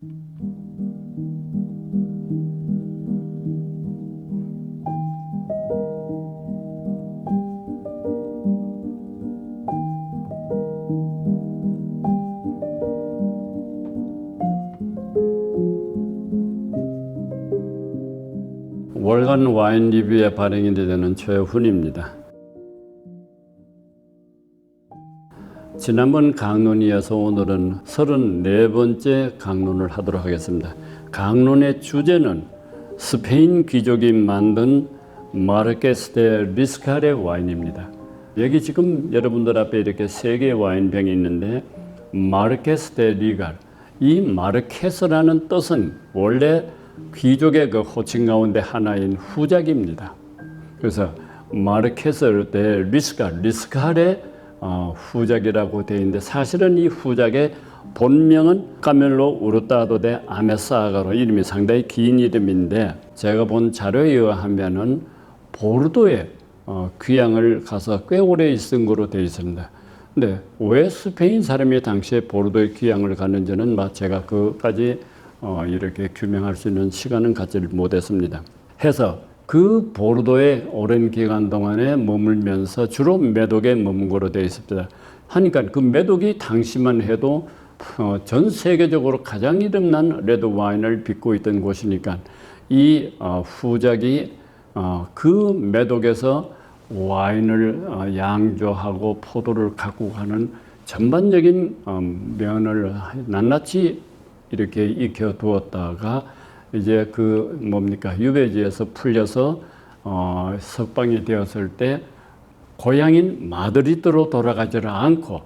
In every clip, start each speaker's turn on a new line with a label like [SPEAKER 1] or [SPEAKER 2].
[SPEAKER 1] 월간 와인 리뷰에 발행이 되는 최훈입니다. 지난번 강론에 이어서 오늘은 34번째 강론을 하도록 하겠습니다. 강론의 주제는 스페인 귀족이 만든 마르케스 데 리스칼의 와인입니다. 여기 지금 여러분들 앞에 이렇게 3개의 와인병이 있는데 마르케스 데 리갈, 이 마르케스라는 뜻은 원래 귀족의 그 호칭 가운데 하나인 후작입니다. 그래서 마르케스 데 리스칼의 후작이라고 되어 있는데, 사실은 이 후작의 본명은 카멜로 우르타도 데 아메사가로, 이름이 상당히 긴 이름인데, 제가 본 자료에 의하면은 보르도에 귀향을 가서 꽤 오래 있은 거로 되어 있습니다. 근데 왜 스페인 사람이 당시에 보르도에 귀향을 갔는지는 제가 그까지 이렇게 규명할 수 있는 시간은 갖지 못했습니다. 해서 그 보르도에 오랜 기간 동안에 머물면서 주로 메독에 머문 거로 되어 있습니다. 하니까 그 메독이 당시만 해도 전 세계적으로 가장 이름난 레드 와인을 빚고 있던 곳이니까 이 후작이 그 메독에서 와인을 양조하고 포도를 갖고 가는 전반적인 면을 낱낱이 이렇게 익혀 두었다가 이제 유배지에서 풀려서 석방이 되었을 때 고향인 마드리드로 돌아가지를 않고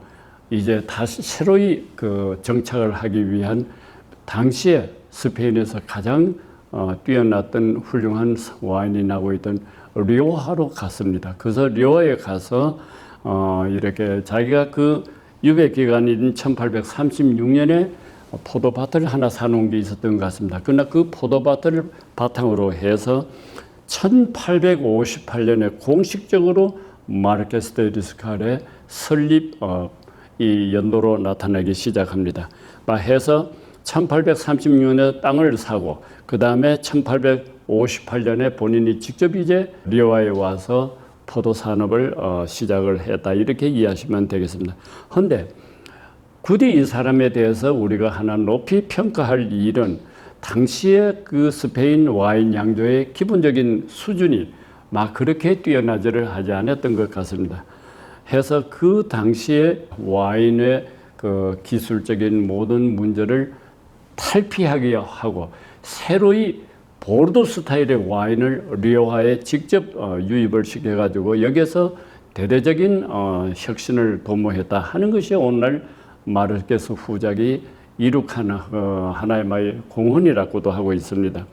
[SPEAKER 1] 이제 다시 새로이 정착을 하기 위한 당시에 스페인에서 가장 뛰어났던 훌륭한 와인이 나고 있던 리오하로 갔습니다. 그래서 리오하에 가서 이렇게 자기가 그 유배 기간인 1836년에 포도밭을 하나 사놓은 게 있었던 것 같습니다. 그러나 그 포도밭을 바탕으로 해서 1858년에 공식적으로 마르케스 데 리스칼의 설립 이 연도로 나타나기 시작합니다. 해서 1836년에 땅을 사고, 그 다음에 1858년에 본인이 직접 이제 리오하에 와서 포도 산업을 시작을 했다, 이렇게 이해하시면 되겠습니다. 그런데 굳이 이 사람에 대해서 우리가 하나 높이 평가할 일은 당시의 그 스페인 와인 양조의 기본적인 수준이 그렇게 뛰어나지를 하지 않았던 것 같습니다. 해서 그 당시에 와인의 그 기술적인 모든 문제를 탈피하게 하고 새로이 보르도 스타일의 와인을 리오하에 직접 유입을 시켜가지고 여기에서 대대적인 혁신을 도모했다 하는 것이 오늘날 마르케스 후작이 이룩한 하나의 공헌이라고도 하고 있습니다.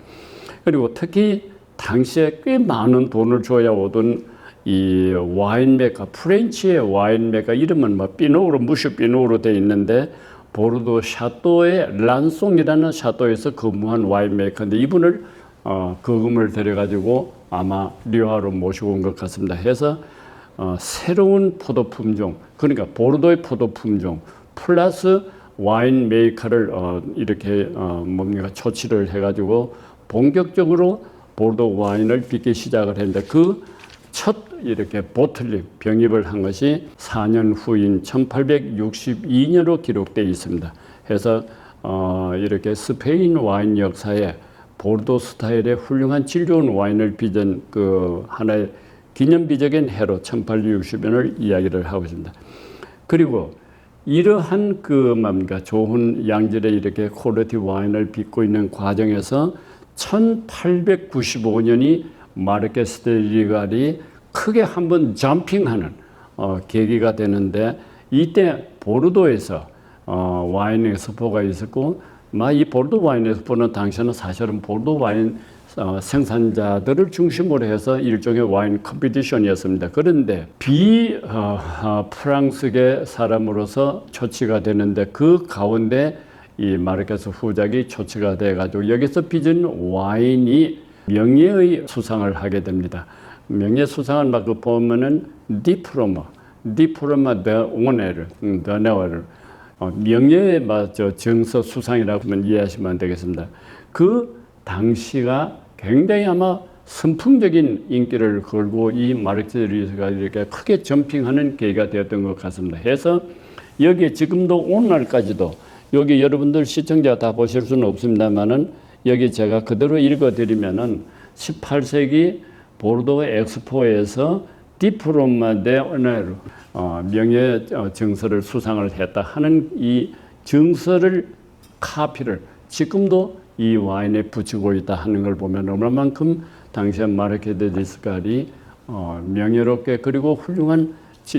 [SPEAKER 1] 그리고 특히 당시에 꽤 많은 돈을 줘야 오던 이 와인 메카, 프렌치의 와인 메카, 이름은 피노로, 무슈 피노로 되어 있는데 보르도 샤또의 란송이라는 샤또에서 근무한 와인 메이커인데, 이분을 거금을 들여가지고 아마 리오하로 모시고 온 것 같습니다. 해서 새로운 포도 품종, 그러니까 보르도의 포도 품종 플러스 와인 메이커를 이렇게 조치를 해가지고 본격적으로 보르도 와인을 빚기 시작을 했는데, 그 첫 이렇게 보틀링 병입을 한 것이 4년 후인 1862년으로 기록되어 있습니다. 해서 이렇게 스페인 와인 역사에 보르도 스타일의 훌륭한 질 좋은 와인을 빚은 그 하나의 기념비적인 해로 1860년을 이야기를 하고 있습니다. 그리고 이러한 좋은 양질의 이렇게 퀄리티 와인을 빚고 있는 과정에서 1895년이 마르케스 데 리갈이 크게 한번 점핑하는 계기가 되는데, 이때 보르도에서 와인 엑스포가 있었고, 이 보르도 와인 엑스포는 당시에는 사실은 보르도 와인 생산자들을 중심으로 해서 일종의 와인 컴피티션이었습니다. 그런데 프랑스계 사람으로서 초치가 되는데, 그 가운데 이 마르케스 후작이 초치가 돼가지고 여기서 빚은 와인이 명예의 수상을 하게 됩니다. 명예 수상을 보면은 디프로마 데 오네르, 명예의 정서 수상이라고 하면 이해하시면 되겠습니다. 그 당시가 굉장히 아마 선풍적인 인기를 걸고 이 마르케스가 이렇게 크게 점핑하는 계기가 되었던 것 같습니다. 해서 여기에 지금도 오늘날까지도 여기 여러분들 시청자 다 보실 수는 없습니다만은 여기 제가 그대로 읽어드리면은 18세기 보르도 엑스포에서 디플로마 데 오네르 명예 정서를 수상을 했다 하는 이 정서를 카피를 지금도 이 와인에 붙이고 있다 하는 걸 보면 얼마만큼 당시에 마르케 데 리스칼이 명예롭게 그리고 훌륭한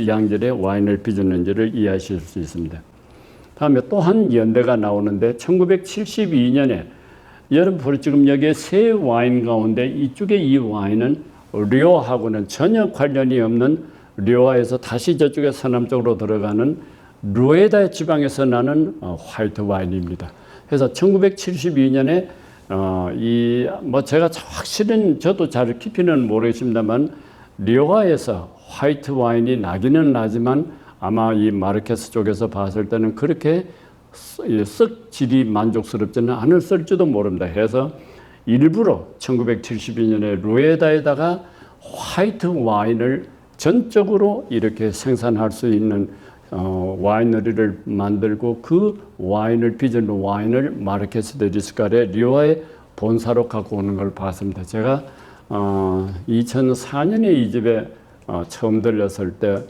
[SPEAKER 1] 양질의 와인을 빚었는지를 이해하실 수 있습니다. 다음에 또 한 연대가 나오는데 1972년에 여러분 지금 여기에 세 와인 가운데 이쪽에 이 와인은 료하고는 전혀 관련이 없는 료아에서 다시 저쪽에 서남쪽으로 들어가는 루에다 지방에서 나는 화이트 와인입니다. 그래서 1972년에 제가 확실은 저도 잘 깊이는 모르겠습니다만 료아에서 화이트 와인이 나기는 나지만 아마 이 마르케스 쪽에서 봤을 때는 그렇게 썩 질이 만족스럽지는 않을지도 모릅니다. 해서 일부러 1972년에 루에다에다가 화이트 와인을 전적으로 이렇게 생산할 수 있는 와이너리를 만들고 그 와인을 빚은 와인을 마르케스 데 리스칼의 료아의 본사로 갖고 오는 걸 봤습니다. 제가 2004년에 이 집에 처음 들렸을 때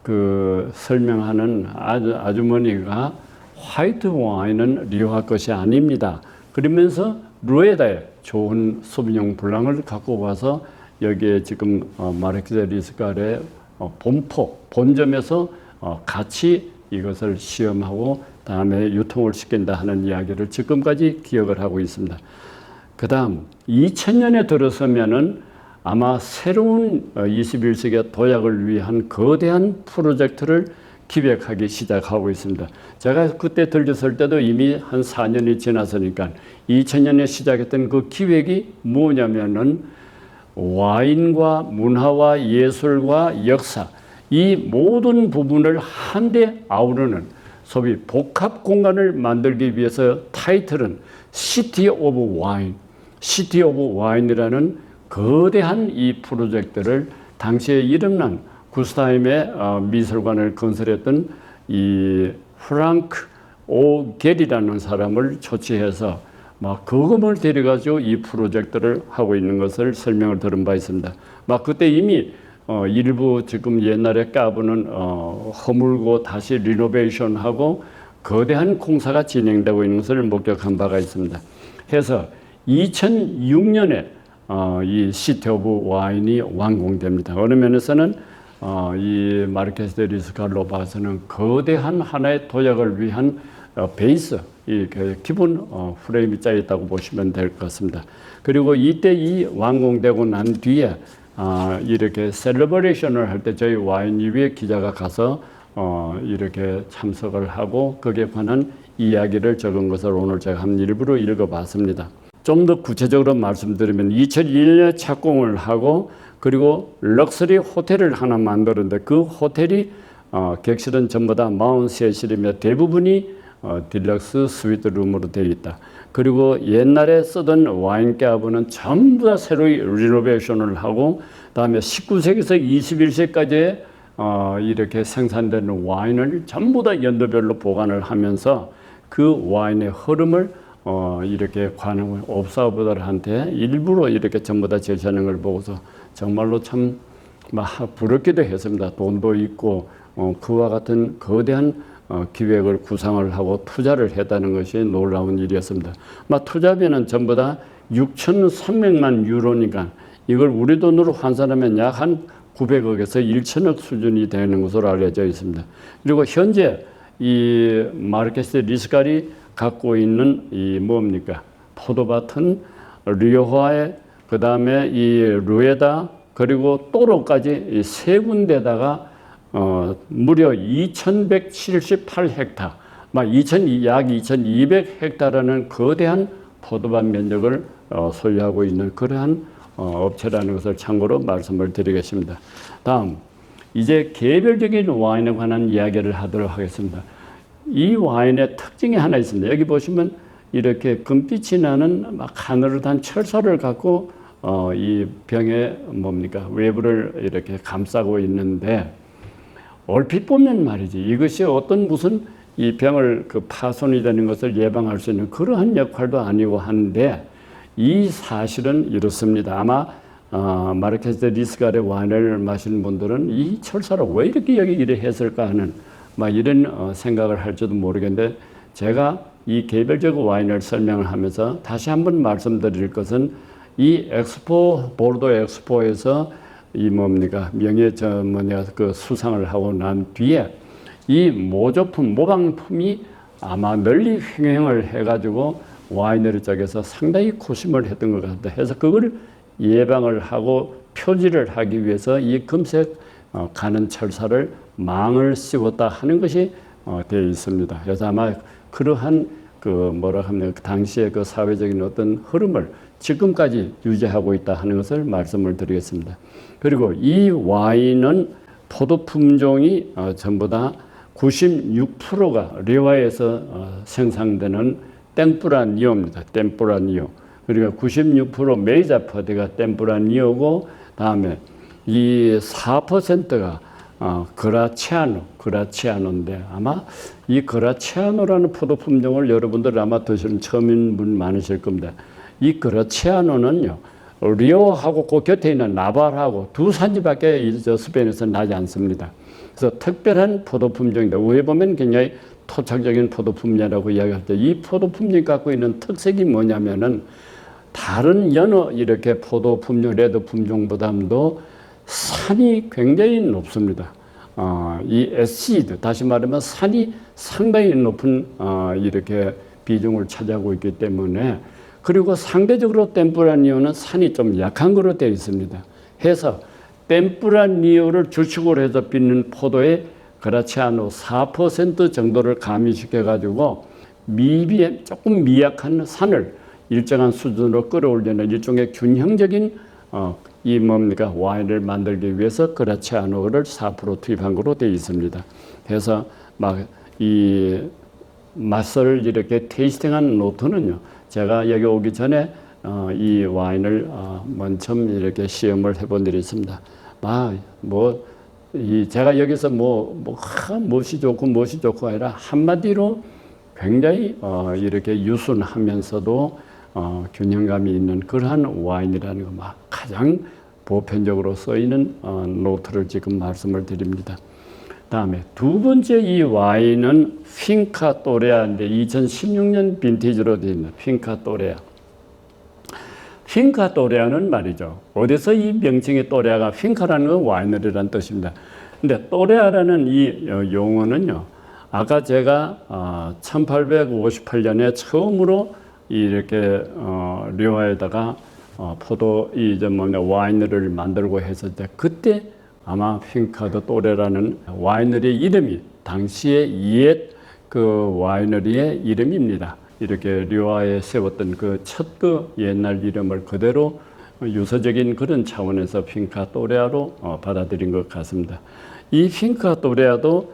[SPEAKER 1] 그 설명하는 아주머니가 화이트 와인은 료아 것이 아닙니다. 그러면서 루에다에 좋은 소비뇽 블랑을 갖고 와서 여기에 지금 마르케스 데 리스칼의 본점에서 같이 이것을 시험하고 다음에 유통을 시킨다 하는 이야기를 지금까지 기억을 하고 있습니다. 그 다음 2000년에 들어서면은 아마 새로운 21세기 도약을 위한 거대한 프로젝트를 기획하기 시작하고 있습니다. 제가 그때 들렸을 때도 이미 한 4년이 지났으니까 2000년에 시작했던 그 기획이 뭐냐면은 와인과 문화와 예술과 역사 이 모든 부분을 한데 아우르는 소위 복합 공간을 만들기 위해서 타이틀은 시티 오브 와인, 시티 오브 와인이라는 거대한 이 프로젝트를 당시에 이름난 구스타임의 미술관을 건설했던 이 프랑크 오 겔이라는 사람을 초치해서 막 거금을 들여가지고 이 프로젝트를 하고 있는 것을 설명을 들은 바 있습니다. 막 그때 이미 일부 지금 옛날에 까부는 허물고 다시 리노베이션하고 거대한 공사가 진행되고 있는 것을 목격한 바가 있습니다. 해서 2006년에 이 시티 오브 와인이 완공됩니다. 어느 면에서는 이 마르케스 데 리스칼로 봐서는 거대한 하나의 도약을 위한 베이스, 이 기본 프레임이 짜여 있다고 보시면 될 것 같습니다. 그리고 이때 이 완공되고 난 뒤에 이렇게 셀러브레이션을 할 때 저희 와인 리뷰의 기자가 가서 이렇게 참석을 하고 거기에 관한 이야기를 적은 것을 오늘 제가 한 일부러 읽어봤습니다. 좀 더 구체적으로 말씀드리면 2001년에 착공을 하고 그리고 럭셔리 호텔을 하나 만들었는데 그 호텔이 객실은 전부 다 43실이며 대부분이 딜럭스 스위트 룸으로 되어 있다. 그리고 옛날에 쓰던 와인 캐브는 전부 다 새로 리노베이션을 하고 다음에 19세기에서 21세기까지 이렇게 생산되는 와인을 전부 다 연도별로 보관을 하면서 그 와인의 흐름을 이렇게 관을 옵사버들한테 일부러 이렇게 전부 다 제시하는 걸 보고서 정말로 참 부럽기도 했습니다. 돈도 있고 그와 같은 거대한 기획을 구상을 하고 투자를 했다는 것이 놀라운 일이었습니다. 투자비는 전부 다 6,300만 유로니까 이걸 우리 돈으로 환산하면 약 한 900억에서 1천억 수준이 되는 것으로 알려져 있습니다. 그리고 현재 이 마르케스 데 리스칼이 갖고 있는 이 뭡니까? 포도밭은 리오화에 그 다음에 이 루에다 그리고 또로까지 이 세 군데다가 무려 2,178헥타, 약 2,200헥타라는 거대한 포도밭 면적을 소유하고 있는 그러한 업체라는 것을 참고로 말씀을 드리겠습니다. 다음, 이제 개별적인 와인에 관한 이야기를 하도록 하겠습니다. 이 와인의 특징이 하나 있습니다. 여기 보시면 이렇게 금빛이 나는 막 가느릇한 철사를 갖고 이 병에 뭡니까 외부를 이렇게 감싸고 있는데 얼핏 보면 말이지 이것이 어떤 무슨 이 병을 그 파손이 되는 것을 예방할 수 있는 그러한 역할도 아니고 한데 이 사실은 이렇습니다. 아마 마르케스 데 리스갈의 와인을 마시는 분들은 이 철사를 왜 이렇게 여기 이래 했을까 하는 막 이런 생각을 할지도 모르겠는데 제가 이 개별적 와인을 설명을 하면서 다시 한번 말씀드릴 것은 이 엑스포 보르도 엑스포에서 이 뭡니까 명예 그 수상을 하고 난 뒤에 이 모조품 모방품이 아마 널리 횡행을 해가지고 와이너리 쪽에서 상당히 고심을 했던 것 같다 해서 그걸 예방을 하고 표지를 하기 위해서 이 금색 가는 철사를 망을 씌웠다 하는 것이 되어 있습니다. 그래서 아마 그러한 그 뭐라 하면 그 당시의 그 사회적인 어떤 흐름을 지금까지 유지하고 있다 하는 것을 말씀을 드리겠습니다. 그리고 이 와인은 포도 품종이 전부 다 96%가 리와에서 생산되는 템프라니오입니다. 템프라니오. 그리고 96% 메이자퍼드가 템프라니오고 다음에 이 4%가 그라치아노인데 아마 이 그라치아노라는 포도 품종을 여러분들 아마 드시는 처음인 분 많으실 겁니다. 이 그라치아노는요 리오하고 그 곁에 있는 나발하고 두 산지밖에 스페인에서 나지 않습니다. 그래서 특별한 포도 품종입니다. 위에 보면 굉장히 토착적인 포도 품종이라고 이야기할 때 이 포도 품종이 갖고 있는 특색이 뭐냐면은 다른 여러 이렇게 포도 품종, 레드 품종보다도 산이 굉장히 높습니다. 이 에시드, 다시 말하면 산이 상당히 높은 이렇게 비중을 차지하고 있기 때문에 그리고 상대적으로 템프라니오는 산이 좀 약한 거로 되어 있습니다. 해서 템프라니오를 주축으로 해서 빚는 포도의 그라치아노 4% 정도를 가미시켜 가지고 조금 미약한 산을 일정한 수준으로 끌어올리는 일종의 균형적인 이 뭡니까 와인을 만들기 위해서 그라치아노를 4% 투입한 거로 되어 있습니다. 그래서 막 이 맛을 이렇게 테이스팅한 노트는요. 제가 여기 오기 전에 이 와인을 먼저 이렇게 시험을 해본 일이 있습니다. 제가 여기서 무엇이 좋고 아니라 한마디로 굉장히 이렇게 유순하면서도 균형감이 있는 그러한 와인이라는 거 가장 보편적으로 쓰이는 노트를 지금 말씀을 드립니다. 다음에 두 번째 이 와인은 핑카 또레아인데 2016년 빈티지로 되어 있는 핑카 또레아. 핑카 또레아는 말이죠. 어디서 이 명칭의 또레아가 핑카라는 건 와이너리라는 뜻입니다. 근데 또레아라는 이 용어는요. 아까 제가 1858년에 처음으로 이렇게 리와에다가 포도 와이너리를 만들고 했을 때 그때 아마 핑카드 또레라는 와이너리 이름이 당시의 옛 그 와이너리의 이름입니다. 이렇게 리와에 세웠던 그 첫 옛날 이름을 그대로 유서적인 그런 차원에서 핑카 또레아로 받아들인 것 같습니다. 이 핑카 또레아도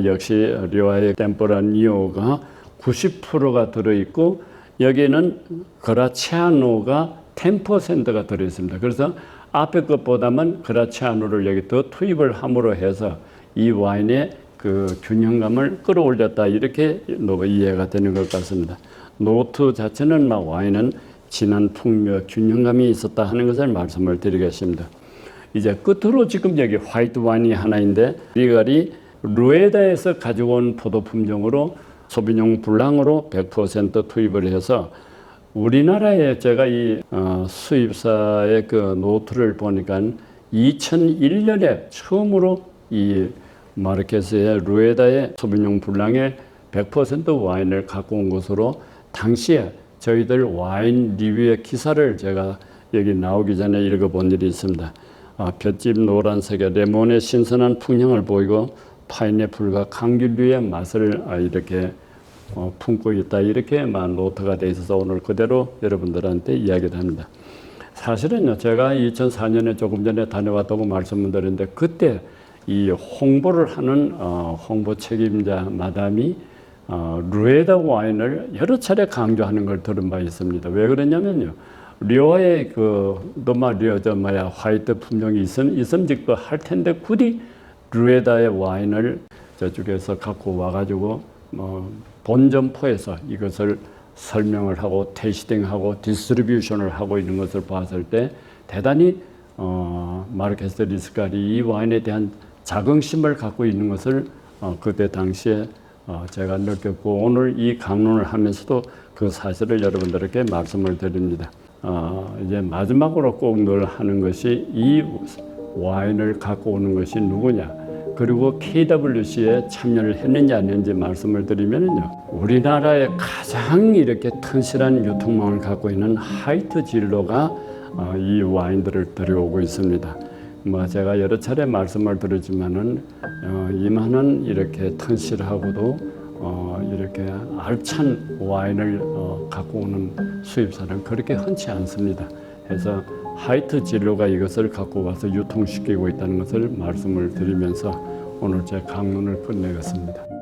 [SPEAKER 1] 역시 리와의 템포라니오가 90%가 들어있고 여기는 그라치아노가 10%가 들어있습니다. 그래서 앞에 것보다는 그라치아노를 여기 더 투입을 함으로 해서 이 와인의 그 균형감을 끌어올렸다 이렇게 이해가 되는 것 같습니다. 노트 자체는 와인은 진한 풍미와 균형감이 있었다 하는 것을 말씀을 드리겠습니다. 이제 끝으로 지금 여기 화이트 와인이 하나인데 리갈이 루에다에서 가지고 온 포도 품종으로 소비뇽 블랑으로 100% 투입을 해서 우리나라에 제가 이 수입사의 그 노트를 보니까 2001년에 처음으로 이 마르케스의 루에다의 소비뇽 블랑의 100% 와인을 갖고 온 것으로 당시에 저희들 와인 리뷰의 기사를 제가 여기 나오기 전에 읽어본 일이 있습니다. 볏짚 노란색의 레몬의 신선한 풍향을 보이고 파인애플과 감귤류의 맛을 이렇게 품고 있다 이렇게 노트가 되어 있어서 오늘 그대로 여러분들한테 이야기를 합니다. 사실은요 제가 2004년에 조금 전에 다녀왔다고 말씀을 드렸는데 그때 이 홍보를 하는 홍보 책임자 마담이 루에다 와인을 여러 차례 강조하는 걸 들은 바 있습니다. 왜 그러냐면요. 료의 그 노마 료저 뭐야 화이트 품종이 있음직도 할 텐데 굳이 루에다의 와인을 저쪽에서 갖고 와가지고 본점포에서 이것을 설명을 하고 테이스팅하고 디스트리뷰션을 하고 있는 것을 봤을 때 대단히 마르케스 리스칼이 이 와인에 대한 자긍심을 갖고 있는 것을 그때 당시에 제가 느꼈고 오늘 이 강론을 하면서도 그 사실을 여러분들에게 말씀을 드립니다. 이제 마지막으로 꼭 늘 하는 것이 이 와인을 갖고 오는 것이 누구냐, 그리고 KWC에 참여를 했는지 안 했는지 말씀을 드리면요. 우리나라에 가장 이렇게 튼실한 유통망을 갖고 있는 하이트 진로가 이 와인들을 들여오고 있습니다. 제가 여러 차례 말씀을 드리지만은 이만한 이렇게 튼실하고도 이렇게 알찬 와인을 갖고 오는 수입사는 그렇게 흔치 않습니다. 그래서 하이트 진로가 이것을 갖고 와서 유통시키고 있다는 것을 말씀을 드리면서 오늘 제 강론을 끝내겠습니다.